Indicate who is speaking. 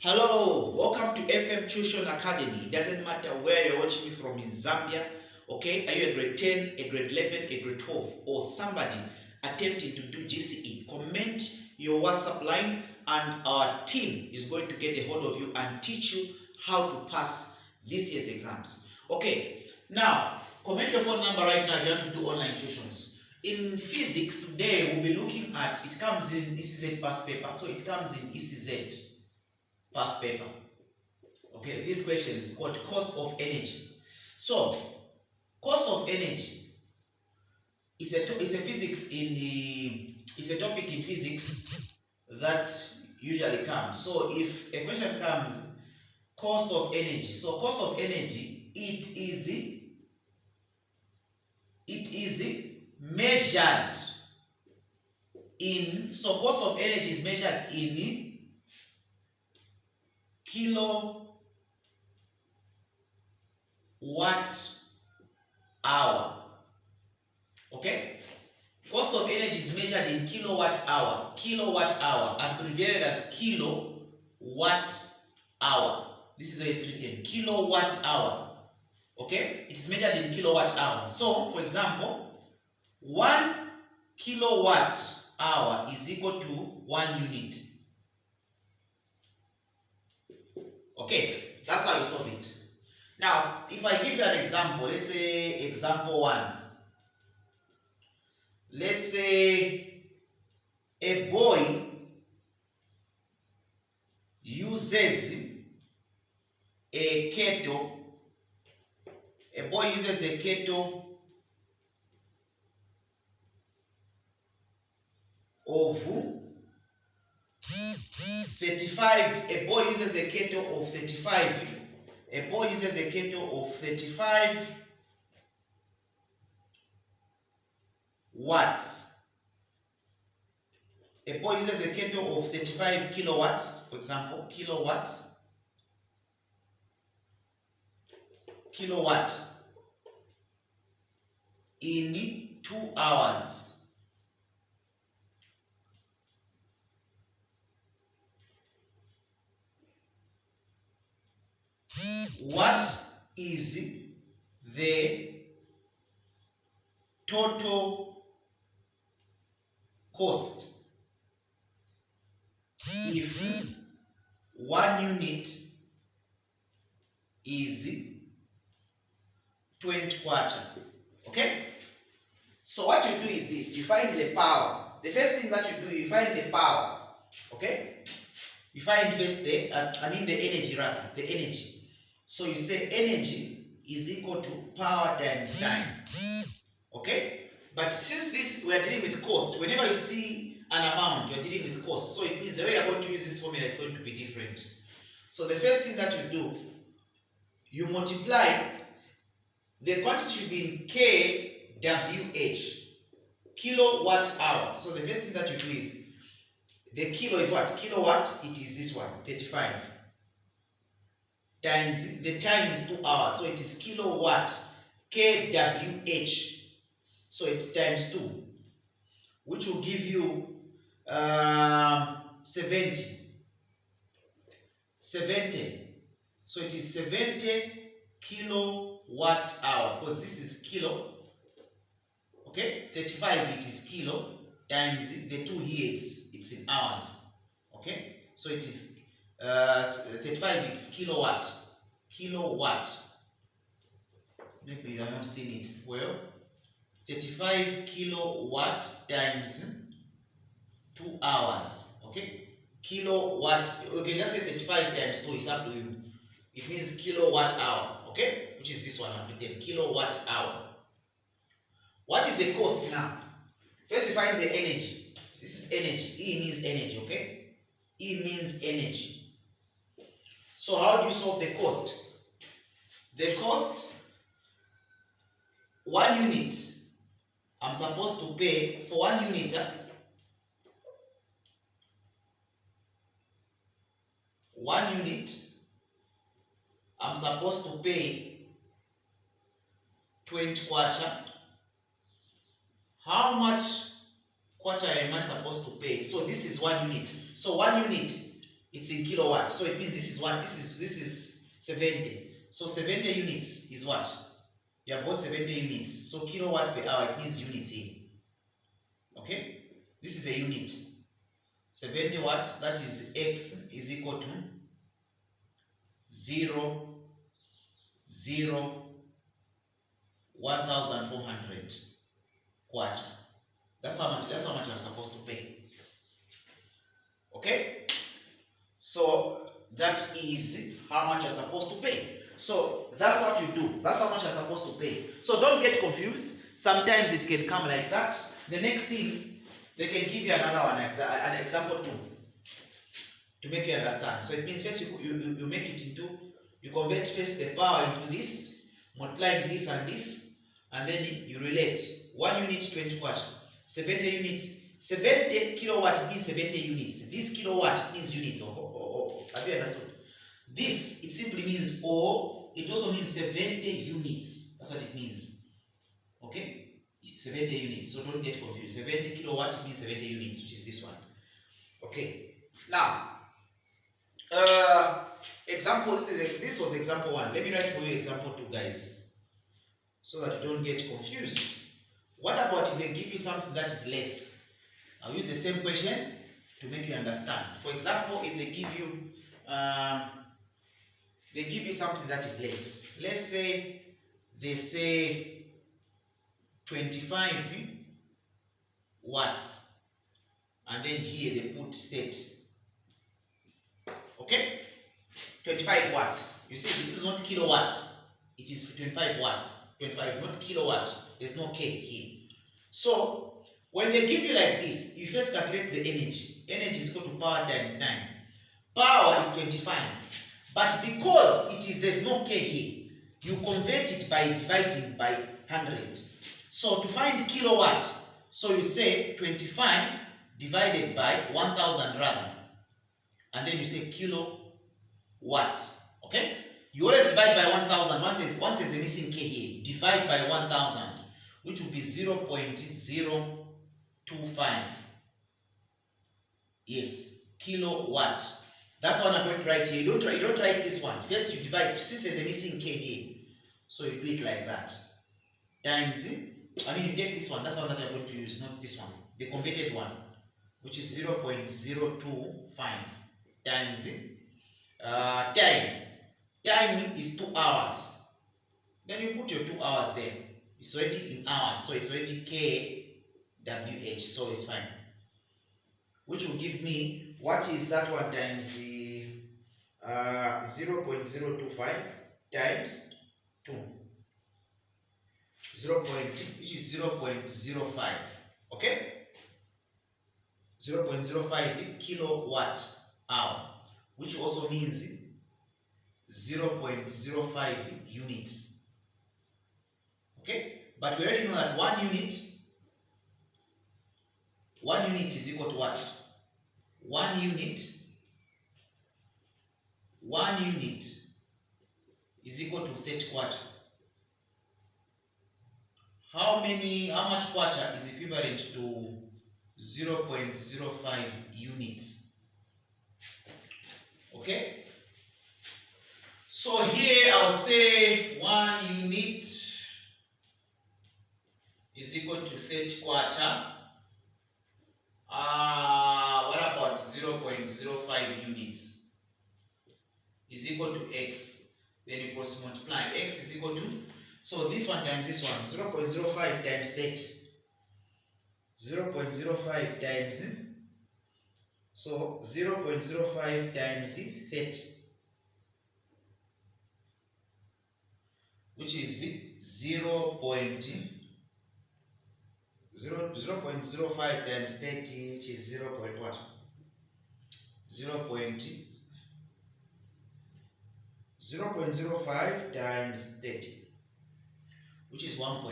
Speaker 1: Hello, welcome to FM Tuition Academy. It doesn't matter where you're watching me from in Zambia, okay? Are you a grade 10, a grade 11, a grade 12, or somebody attempting to do GCE? Comment your WhatsApp line and our team is going to get a hold of you and teach you how to pass this year's exams. Okay, now comment your phone number right now if you want to do online tuitions. In physics today, we'll be looking at, it comes in ECZ past paper, so it comes in ECZ past paper. Okay, this question is called cost of energy. So, cost of energy is a physics in the it's a topic in physics that usually comes. So, if a question comes cost of energy, so cost of energy it is measured in cost of energy is measured in kilowatt hour. Okay, cost of energy is measured in kilowatt hour, abbreviated as kilowatt hour. This is how it's written, kilowatt hour. Okay, it's measured in kilowatt hour. So, for example, 1 kilowatt hour is equal to 1 unit. Okay, that's how you solve it. Now, if I give you an example, let's say example 1. Let's say a boy uses a kettle. A boy uses a kettle of 35. A boy uses a kettle of 35. A boy uses a kettle of 35 watts. A boy uses a kettle of 35 kilowatts, for example, kilowatt in 2 hours. What is the total cost if 1 unit is 20 kwacha? Okay, so what you do is this: you find the power. The first thing that you do, you find the power. Okay, you find first the energy, rather, the energy. So you say energy is equal to power times time. Okay, but since we are dealing with cost, whenever you see an amount, you are dealing with cost. So it means the way you are going to use this formula is going to be different. So the first thing that you do, you multiply. The quantity should be in kWh, kilowatt hour. So the first thing that you do is, the kilo is what? Kilowatt, it is this one, 35. Times, the time is 2 hours, so it is kilowatt, kWh. So it's times 2, which will give you 70. So it is 70 kilowatt hour, because this is kilo. Okay, 35 it is kilo times the 2 here, it's in hours. Okay, so it is 35 it's kilowatt. Maybe you are not seeing it well. 35 kilowatt times 2 hours. Okay, kilowatt. Okay, let's say 35 times 2 is up to you. It means kilowatt hour. Okay, which is this one, 10 kilowatt hour. What is the cost now? First, you find the energy. This is energy. E means energy. Okay, E means energy. So how do you solve the cost? The cost, 1 unit, I'm supposed to pay for 1 unit. 1 unit, I'm supposed to pay 20 kwacha. How much kwacha am I supposed to pay? So this is 1 unit. So 1 unit It's in kilowatt. So it means this is what? This is 70. So 70 units is what? You have got 70 units. So kilowatt per hour, it means units here. Okay? This is a unit. 70 watt, that is X is equal to 0, 0, 1,400 kwacha. That's how much you're supposed to pay. Okay? So that is how much you're supposed to pay. So that's what you do. That's how much you're supposed to pay. So don't get confused. Sometimes it can come like that. The next thing, they can give you another one, an example too, to make you understand. So it means first you make it into, you convert first the power into this, multiplying this and this, and then you relate 1 unit 20 watt, 70 units, 70 kilowatt means 70 units. This kilowatt means units. Have you understood? This, it simply means, or it also means 70 units. That's what it means. Okay? 70 units. So don't get confused. 70 kilowatt means 70 units, which is this one. Okay. Now, example, this was example 1. Let me write for you example 2, guys, so that you don't get confused. What about if they give you something that is less? I'll use the same question to make you understand. For example, if they give you something that is less. Let's say they say 25 watts, and then here they put 30. Okay? 25 watts. You see, this is not kilowatt. It is 25 watts. 25, not kilowatt. There's no K here. So, when they give you like this, you first calculate the energy. Energy is equal to power times time. Power is 25. But because there's no K here, you convert it by dividing by 100. So, to find kilowatt, so you say 25 divided by 1000 rather. And then you say kilowatt. Okay? You always divide by 1000. Once there's a missing K here, divide by 1000, which will be 0.025. Yes, kilowatt. That's what I'm going to write here. You don't write this one. First you divide, since there's a missing K here. So you do it like that. Times, you take this one. That's the one that you're going to use, not this one. The converted one, which is 0.025 times time. Time is 2 hours. Then you put your 2 hours there. It's already in hours, so it's already kWh, so it's fine. Which will give me, what is that one times 0.025 times 2. Which is 0.05. Okay? 0.05 kilowatt hour, which also means 0.05 units. Okay? But we already know that 1 unit is equal to what? 1 unit is equal to 30 kwacha. How much kwacha is equivalent to 0.05 units? Okay? So here I'll say 1 unit is equal to 30 kwacha. What about 0.05 units? Is equal to x. Then you cross multiply. X is equal to, so this one times this one, 0.05 times 30. 0.05 times, so 0.05 times 30, which is 0.05 times 30, which is 0.05 times 30, which is 1.